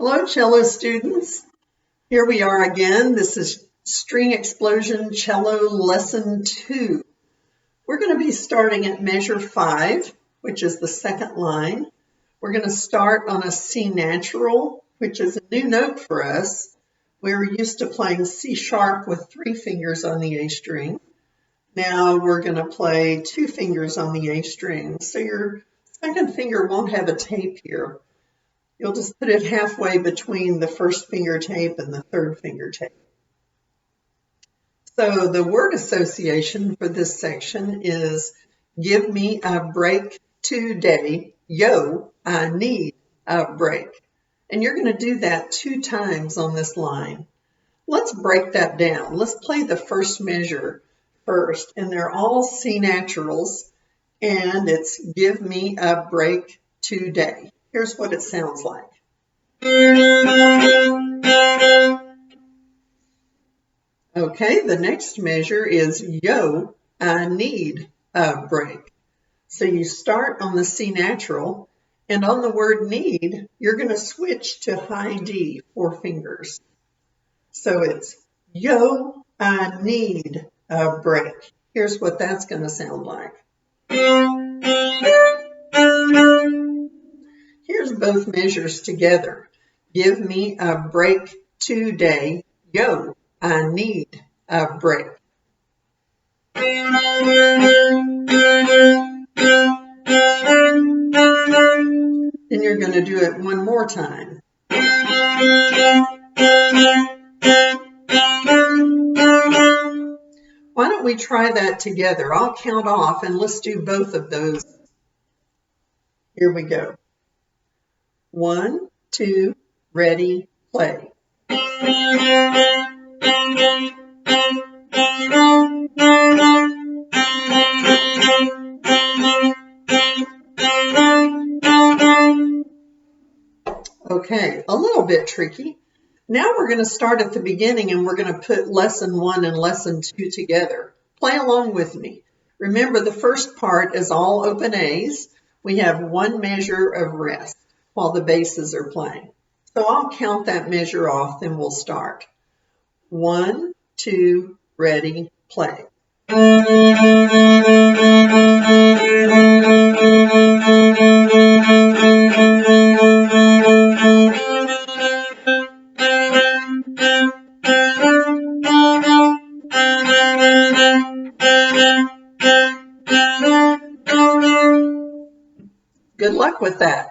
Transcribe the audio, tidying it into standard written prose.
Hello, cello students. Here we are again. This is String Explosion Cello Lesson 2. We're going to be starting at measure 5, which is the second line. We're going to start on a C natural, which is a new note for us. We're used to playing C sharp with 3 fingers on the A string. Now we're going to play 2 fingers on the A string. So your second finger won't have a tape here. You'll just put it halfway between the first finger tape and the third finger tape. So the word association for this section is give me a break today. Yo, I need a break. And you're going to do that 2 times on this line. Let's break that down. Let's play the first measure first. And they're all C naturals. And it's give me a break today. Here's what it sounds like. Okay, the next measure is yo, I need a break. So you start on the C natural, and on the word need, you're going to switch to high D, 4 fingers. So it's yo, I need a break. Here's what that's going to sound like. Here's both measures together. Give me a break today. Yo, I need a break. Then you're going to do it one more time. Why don't we try that together? I'll count off and let's do both of those. Here we go. 1, 2, ready, play. Okay, a little bit tricky. Now we're going to start at the beginning and we're going to put lesson 1 and lesson 2 together. Play along with me. Remember, the first part is all open A's. We have 1 measure of rest while the basses are playing. So I'll count that measure off, then we'll start. 1, 2, ready, play. Good luck with that.